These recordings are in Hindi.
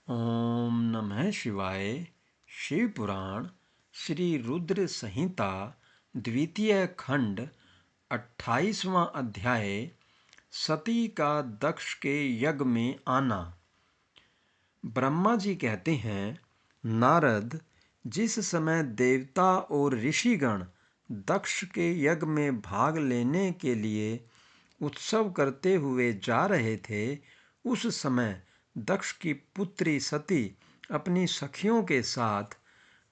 ओम नमः शिवाय। शिव पुराण श्री रुद्र संहिता द्वितीय खंड 28वां अध्याय सती का दक्ष के यज्ञ में आना। ब्रह्मा जी कहते हैं, नारद, जिस समय देवता और ऋषिगण दक्ष के यज्ञ में भाग लेने के लिए उत्सव करते हुए जा रहे थे, उस समय दक्ष की पुत्री सती अपनी सखियों के साथ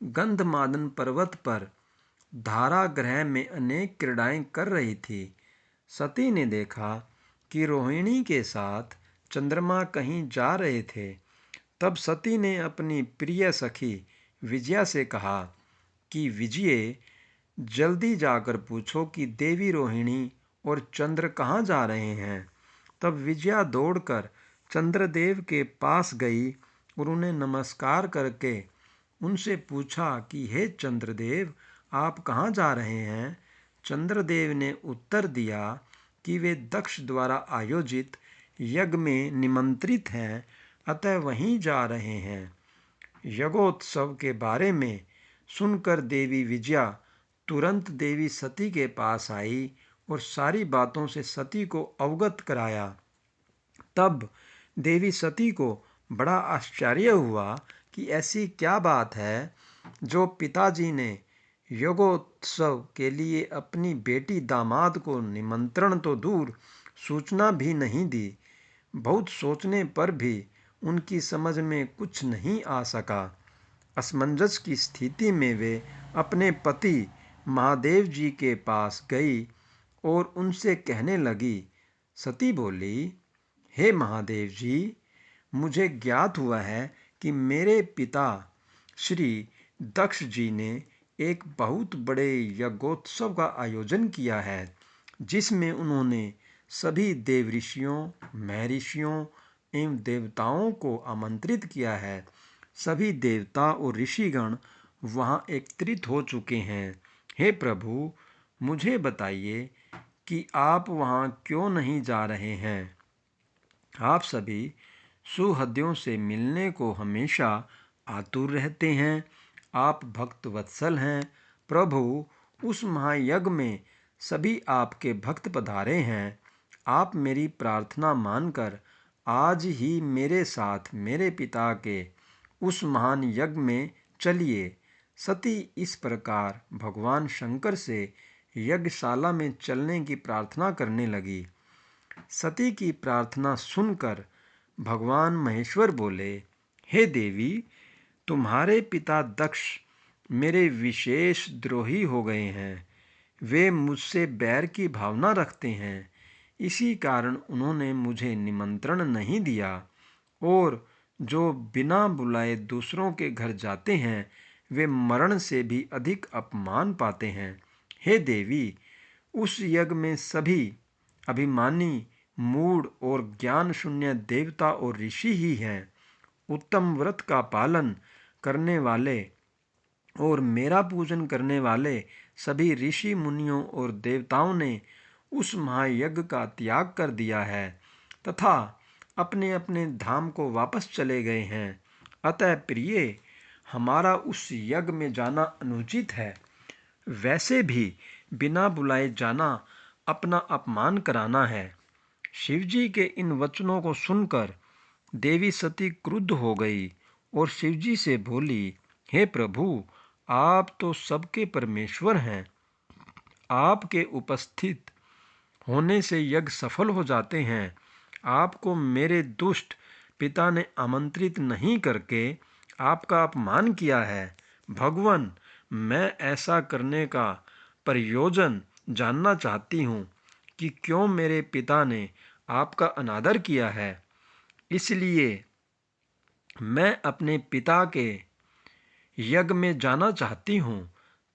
गंधमादन पर्वत पर धारागृह में अनेक क्रीड़ाएं कर रही थी। सती ने देखा कि रोहिणी के साथ चंद्रमा कहीं जा रहे थे। तब सती ने अपनी प्रिय सखी विजया से कहा कि विजये, जल्दी जाकर पूछो कि देवी रोहिणी और चंद्र कहाँ जा रहे हैं। तब विजया दौड़कर चंद्रदेव के पास गई और उन्हें नमस्कार करके उनसे पूछा कि हे चंद्रदेव, आप कहाँ जा रहे हैं। चंद्रदेव ने उत्तर दिया कि वे दक्ष द्वारा आयोजित यज्ञ में निमंत्रित हैं, अतः वहीं जा रहे हैं। यज्ञोत्सव के बारे में सुनकर देवी विजया तुरंत देवी सती के पास आई और सारी बातों से सती को अवगत कराया। तब देवी सती को बड़ा आश्चर्य हुआ कि ऐसी क्या बात है जो पिताजी ने यज्ञोत्सव के लिए अपनी बेटी दामाद को निमंत्रण तो दूर सूचना भी नहीं दी। बहुत सोचने पर भी उनकी समझ में कुछ नहीं आ सका। असमंजस की स्थिति में वे अपने पति महादेव जी के पास गई और उनसे कहने लगी। सती बोली, हे महादेव जी, मुझे ज्ञात हुआ है कि मेरे पिता श्री दक्ष जी ने एक बहुत बड़े यज्ञोत्सव का आयोजन किया है, जिसमें उन्होंने सभी देव ऋषियों, महर्षियों एवं देवताओं को आमंत्रित किया है। सभी देवता और ऋषिगण वहाँ एकत्रित हो चुके हैं। हे प्रभु, मुझे बताइए कि आप वहाँ क्यों नहीं जा रहे हैं। आप सभी सुहृदयों से मिलने को हमेशा आतुर रहते हैं। आप भक्त वत्सल हैं। प्रभु, उस महायज्ञ में सभी आपके भक्त पधारे हैं। आप मेरी प्रार्थना मानकर आज ही मेरे साथ मेरे पिता के उस महान यज्ञ में चलिए। सती इस प्रकार भगवान शंकर से यज्ञशाला में चलने की प्रार्थना करने लगी। सती की प्रार्थना सुनकर भगवान महेश्वर बोले, हे देवी, तुम्हारे पिता दक्ष मेरे विशेष द्रोही हो गए हैं। वे मुझसे बैर की भावना रखते हैं। इसी कारण उन्होंने मुझे निमंत्रण नहीं दिया और जो बिना बुलाए दूसरों के घर जाते हैं, वे मरण से भी अधिक अपमान पाते हैं। हे देवी, उस यज्ञ में सभी अभिमानी, मूढ़ और ज्ञान शून्य देवता और ऋषि ही हैं। उत्तम व्रत का पालन करने वाले और मेरा पूजन करने वाले सभी ऋषि मुनियों और देवताओं ने उस महायज्ञ का त्याग कर दिया है तथा अपने अपने धाम को वापस चले गए हैं। अतः प्रिय, हमारा उस यज्ञ में जाना अनुचित है। वैसे भी बिना बुलाए जाना अपना अपमान कराना है। शिवजी के इन वचनों को सुनकर देवी सती क्रुद्ध हो गई और शिवजी से बोली, हे प्रभु, आप तो सबके परमेश्वर हैं। आपके उपस्थित होने से यज्ञ सफल हो जाते हैं। आपको मेरे दुष्ट पिता ने आमंत्रित नहीं करके आपका अपमान किया है। भगवान, मैं ऐसा करने का प्रयोजन जानना चाहती हूँ कि क्यों मेरे पिता ने आपका अनादर किया है। इसलिए मैं अपने पिता के यज्ञ में जाना चाहती हूँ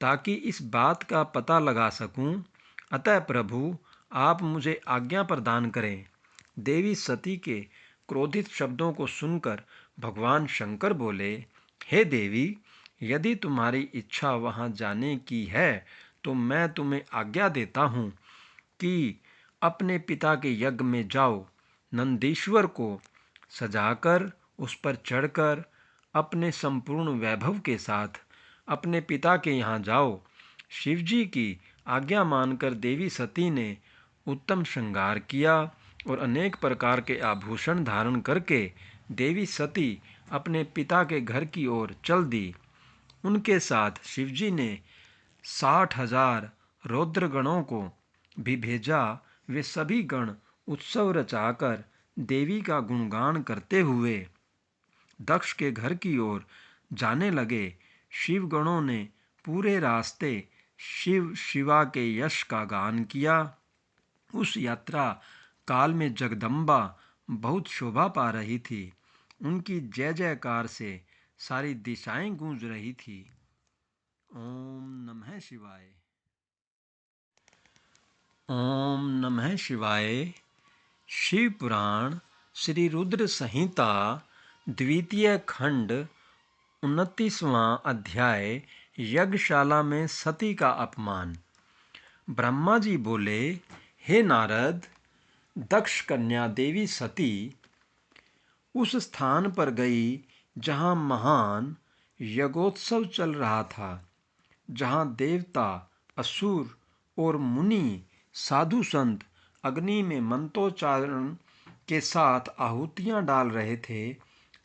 ताकि इस बात का पता लगा सकूँ। अतः प्रभु, आप मुझे आज्ञा प्रदान करें। देवी सती के क्रोधित शब्दों को सुनकर भगवान शंकर बोले, हे देवी, यदि तुम्हारी इच्छा वहाँ जाने की है तो मैं तुम्हें आज्ञा देता हूँ कि अपने पिता के यज्ञ में जाओ। नंदीश्वर को सजाकर उस पर चढ़कर अपने संपूर्ण वैभव के साथ अपने पिता के यहाँ जाओ। शिवजी की आज्ञा मानकर देवी सती ने उत्तम श्रृंगार किया और अनेक प्रकार के आभूषण धारण करके देवी सती अपने पिता के घर की ओर चल दी। उनके साथ शिवजी ने 60,000 रौद्रगणों को भी भेजा। वे सभी गण उत्सव रचाकर देवी का गुणगान करते हुए दक्ष के घर की ओर जाने लगे। शिवगणों ने पूरे रास्ते शिव शिवा के यश का गान किया। उस यात्रा काल में जगदम्बा बहुत शोभा पा रही थी। उनकी जय जयकार से सारी दिशाएं गूंज रही थी। ओम नमः शिवाय। ओम नमः शिवाय। शिव पुराण श्री रुद्र संहिता द्वितीय खंड 29वां अध्याय यज्ञशाला में सती का अपमान। ब्रह्मा जी बोले, हे नारद, दक्ष कन्या देवी सती उस स्थान पर गई जहाँ महान यज्ञोत्सव चल रहा था, जहाँ देवता, असुर और मुनि, साधु संत अग्नि में मंत्रोच्चारण के साथ आहुतियाँ डाल रहे थे।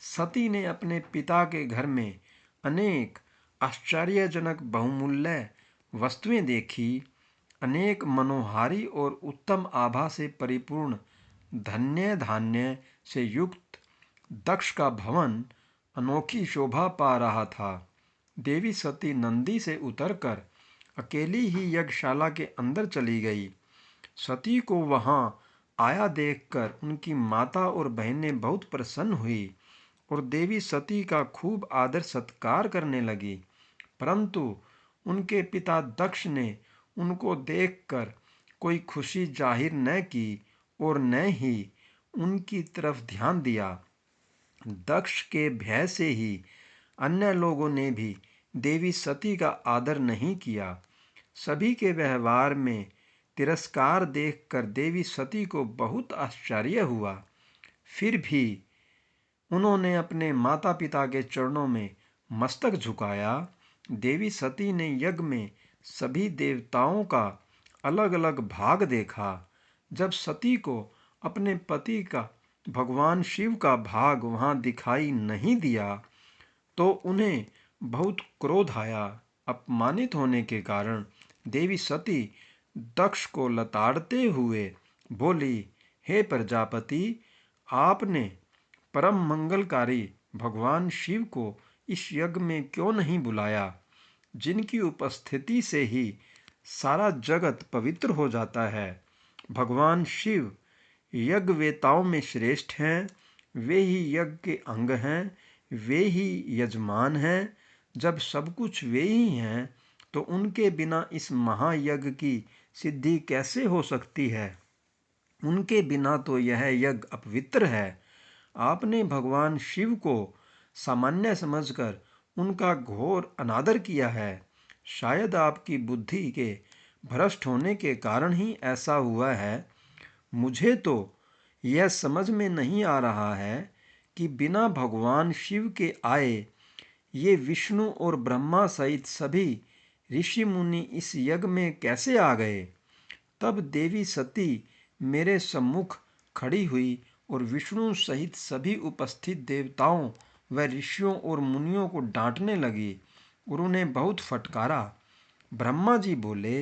सती ने अपने पिता के घर में अनेक आश्चर्यजनक बहुमूल्य वस्तुएं देखी। अनेक मनोहारी और उत्तम आभा से परिपूर्ण धन्य धान्य से युक्त दक्ष का भवन अनोखी शोभा पा रहा था। देवी सती नंदी से उतरकर अकेली ही यज्ञशाला के अंदर चली गई। सती को वहां आया देखकर उनकी माता और बहनें बहुत प्रसन्न हुई और देवी सती का खूब आदर सत्कार करने लगी। परंतु उनके पिता दक्ष ने उनको देखकर कोई खुशी जाहिर न की और न ही उनकी तरफ ध्यान दिया। दक्ष के भय से ही अन्य लोगों ने भी देवी सती का आदर नहीं किया। सभी के व्यवहार में तिरस्कार देखकर देवी सती को बहुत आश्चर्य हुआ। फिर भी उन्होंने अपने माता पिता के चरणों में मस्तक झुकाया। देवी सती ने यज्ञ में सभी देवताओं का अलग अलग भाग देखा। जब सती को अपने पति का भगवान शिव का भाग वहां दिखाई नहीं दिया तो उन्हें बहुत क्रोध आया। अपमानित होने के कारण देवी सती दक्ष को लताड़ते हुए बोली, हे प्रजापति, आपने परम मंगलकारी भगवान शिव को इस यज्ञ में क्यों नहीं बुलाया, जिनकी उपस्थिति से ही सारा जगत पवित्र हो जाता है। भगवान शिव यज्ञवेताओं में श्रेष्ठ हैं। वे ही यज्ञ के अंग हैं, वे ही यजमान हैं। जब सब कुछ वे ही हैं तो उनके बिना इस महायज्ञ की सिद्धि कैसे हो सकती है। उनके बिना तो यह यज्ञ अपवित्र है। आपने भगवान शिव को सामान्य समझकर उनका घोर अनादर किया है। शायद आपकी बुद्धि के भ्रष्ट होने के कारण ही ऐसा हुआ है। मुझे तो यह समझ में नहीं आ रहा है कि बिना भगवान शिव के आए ये विष्णु और ब्रह्मा सहित सभी ऋषि मुनि इस यज्ञ में कैसे आ गए। तब देवी सती मेरे सम्मुख खड़ी हुई और विष्णु सहित सभी उपस्थित देवताओं व ऋषियों और मुनियों को डांटने लगी और उन्हें बहुत फटकारा। ब्रह्मा जी बोले,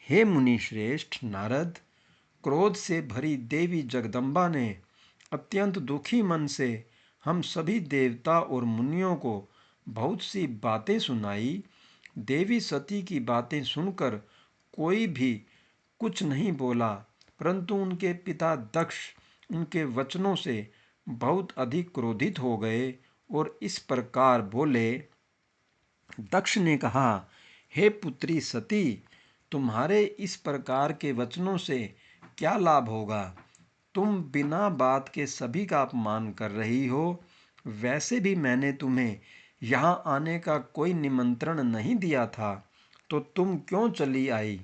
हे मुनि श्रेष्ठ नारद, क्रोध से भरी देवी जगदम्बा ने अत्यंत दुखी मन से हम सभी देवता और मुनियों को बहुत सी बातें सुनाई। देवी सती की बातें सुनकर कोई भी कुछ नहीं बोला, परंतु उनके पिता दक्ष उनके वचनों से बहुत अधिक क्रोधित हो गए और इस प्रकार बोले। दक्ष ने कहा, हे पुत्री सती, तुम्हारे इस प्रकार के वचनों से क्या लाभ होगा। तुम बिना बात के सभी का अपमान कर रही हो। वैसे भी मैंने तुम्हें यहाँ आने का कोई निमंत्रण नहीं दिया था, तो तुम क्यों चली आई।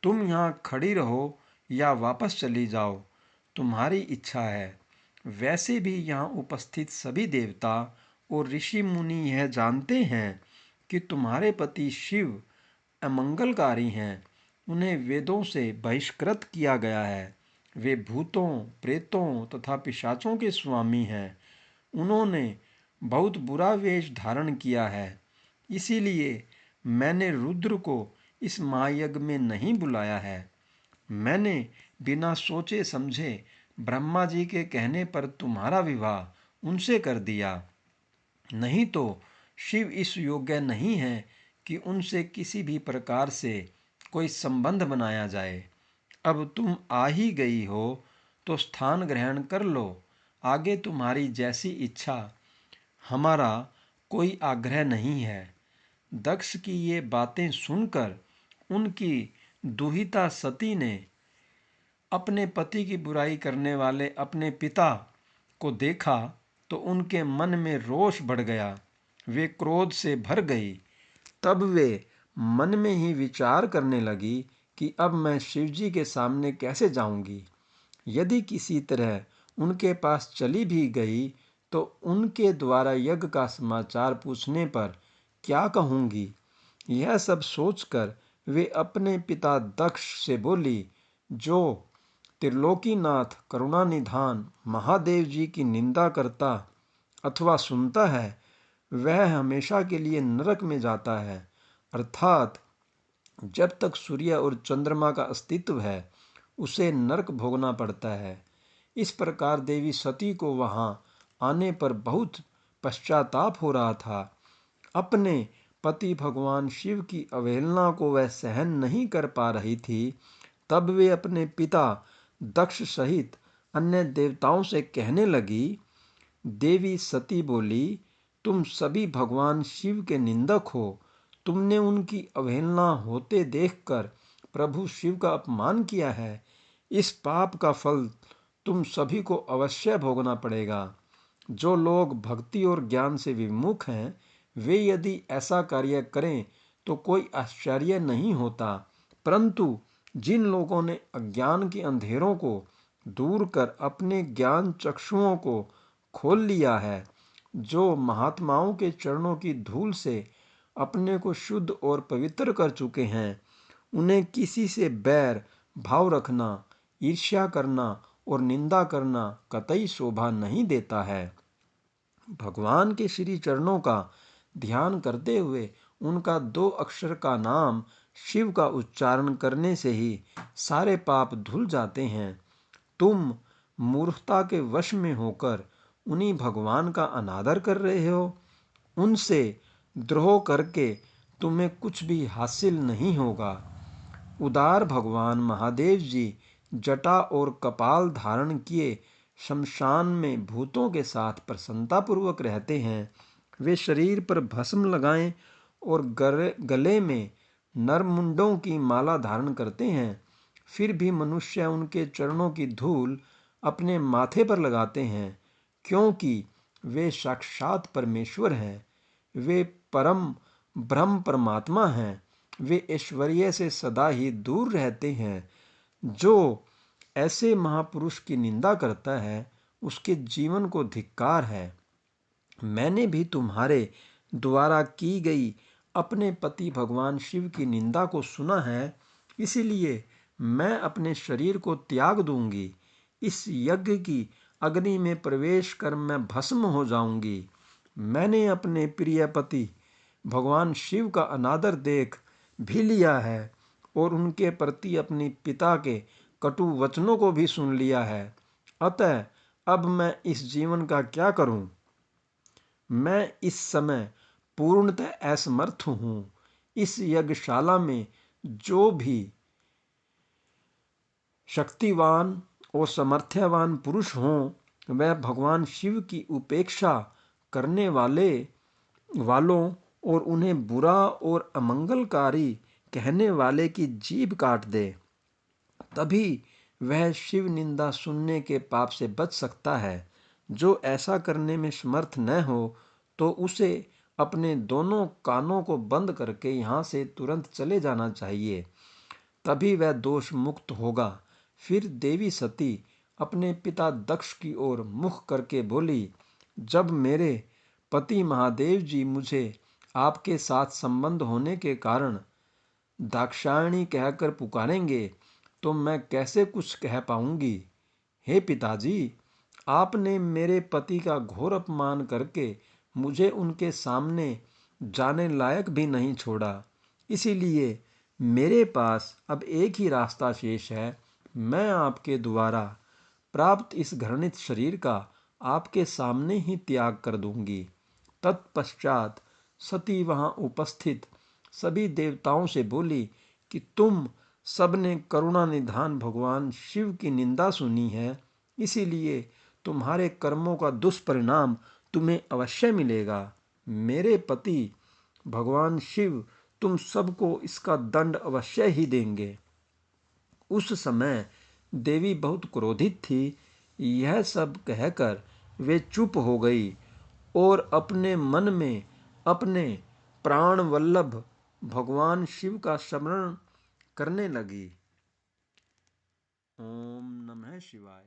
तुम यहाँ खड़ी रहो या वापस चली जाओ, तुम्हारी इच्छा है। वैसे भी यहाँ उपस्थित सभी देवता और ऋषि मुनि यह जानते हैं कि तुम्हारे पति शिव अमंगलकारी हैं। उन्हें वेदों से बहिष्कृत किया गया है। वे भूतों, प्रेतों तथा पिशाचों के स्वामी हैं। उन्होंने बहुत बुरा वेश धारण किया है। इसीलिए मैंने रुद्र को इस महायज्ञ में नहीं बुलाया है। मैंने बिना सोचे समझे ब्रह्मा जी के कहने पर तुम्हारा विवाह उनसे कर दिया। नहीं तो शिव इस योग्य नहीं है कि उनसे किसी भी प्रकार से कोई संबंध बनाया जाए। अब तुम आ ही गई हो तो स्थान ग्रहण कर लो। आगे तुम्हारी जैसी इच्छा, हमारा कोई आग्रह नहीं है। दक्ष की ये बातें सुनकर उनकी दुहिता सती ने अपने पति की बुराई करने वाले अपने पिता को देखा तो उनके मन में रोष बढ़ गया। वे क्रोध से भर गई। तब वे मन में ही विचार करने लगी कि अब मैं शिवजी के सामने कैसे जाऊंगी। यदि किसी तरह उनके पास चली भी गई तो उनके द्वारा यज्ञ का समाचार पूछने पर क्या कहूँगी। यह सब सोचकर वे अपने पिता दक्ष से बोली, जो त्रिलोकीनाथ करुणानिधान महादेव जी की निंदा करता अथवा सुनता है वह हमेशा के लिए नरक में जाता है। अर्थात जब तक सूर्य और चंद्रमा का अस्तित्व है उसे नरक भोगना पड़ता है। इस प्रकार देवी सती को वहां आने पर बहुत पश्चाताप हो रहा था। अपने पति भगवान शिव की अवहेलना को वह सहन नहीं कर पा रही थी। तब वे अपने पिता दक्ष सहित अन्य देवताओं से कहने लगी। देवी सती बोली, तुम सभी भगवान शिव के निंदक हो। तुमने उनकी अवहेलना होते देखकर प्रभु शिव का अपमान किया है। इस पाप का फल तुम सभी को अवश्य भोगना पड़ेगा। जो लोग भक्ति और ज्ञान से विमुख हैं वे यदि ऐसा कार्य करें तो कोई आश्चर्य नहीं होता, परंतु जिन लोगों ने अज्ञान के अंधेरों को दूर कर अपने ज्ञान चक्षुओं को खोल लिया है, जो महात्माओं के चरणों की धूल से अपने को शुद्ध और पवित्र कर चुके हैं, उन्हें किसी से बैर भाव रखना, ईर्ष्या करना और निंदा करना कतई शोभा नहीं देता है। भगवान के श्री चरणों का ध्यान करते हुए उनका 2 अक्षर का नाम शिव का उच्चारण करने से ही सारे पाप धुल जाते हैं। तुम मूर्खता के वश में होकर उन्हीं भगवान का अनादर कर रहे हो। उनसे द्रोह करके तुम्हें कुछ भी हासिल नहीं होगा। उदार भगवान महादेव जी जटा और कपाल धारण किए शमशान में भूतों के साथ प्रसन्नतापूर्वक रहते हैं। वे शरीर पर भस्म लगाएं और गले में नरमुंडों की माला धारण करते हैं। फिर भी मनुष्य उनके चरणों की धूल अपने माथे पर लगाते हैं, क्योंकि वे साक्षात परमेश्वर हैं। वे परम ब्रह्म परमात्मा हैं। वे ऐश्वर्य से सदा ही दूर रहते हैं। जो ऐसे महापुरुष की निंदा करता है उसके जीवन को धिक्कार है। मैंने भी तुम्हारे द्वारा की गई अपने पति भगवान शिव की निंदा को सुना है, इसलिए मैं अपने शरीर को त्याग दूंगी। इस यज्ञ की अग्नि में प्रवेश कर मैं भस्म हो जाऊंगी। मैंने अपने प्रिय पति भगवान शिव का अनादर देख भी लिया है और उनके प्रति अपने पिता के कटु वचनों को भी सुन लिया है। अतः अब मैं इस जीवन का क्या करूं? मैं इस समय पूर्णतः असमर्थ हूं। इस यज्ञशाला में जो भी शक्तिवान और समर्थ्यवान पुरुष हों वह भगवान शिव की उपेक्षा करने वालों और उन्हें बुरा और अमंगलकारी कहने वाले की जीभ काट दे। तभी वह शिव निंदा सुनने के पाप से बच सकता है। जो ऐसा करने में समर्थ न हो तो उसे अपने दोनों कानों को बंद करके यहाँ से तुरंत चले जाना चाहिए। तभी वह दोष मुक्त होगा। फिर देवी सती अपने पिता दक्ष की ओर मुख करके बोली, जब मेरे पति महादेव जी मुझे आपके साथ संबंध होने के कारण दाक्षायणी कहकर पुकारेंगे तो मैं कैसे कुछ कह पाऊंगी। हे पिताजी, आपने मेरे पति का घोर अपमान करके मुझे उनके सामने जाने लायक भी नहीं छोड़ा। इसीलिए मेरे पास अब एक ही रास्ता शेष है। मैं आपके द्वारा प्राप्त इस घृणित शरीर का आपके सामने ही त्याग कर दूंगी। तत्पश्चात सती वहां उपस्थित सभी देवताओं से बोली कि तुम सबने करुणा निधान भगवान शिव की निंदा सुनी है, इसीलिए तुम्हारे कर्मों का दुष्परिणाम तुम्हें अवश्य मिलेगा। मेरे पति भगवान शिव तुम सबको इसका दंड अवश्य ही देंगे। उस समय देवी बहुत क्रोधित थी। यह सब कहकर वे चुप हो गई और अपने मन में अपने प्राण वल्लभ भगवान शिव का स्मरण करने लगी। ओम नमः शिवाय।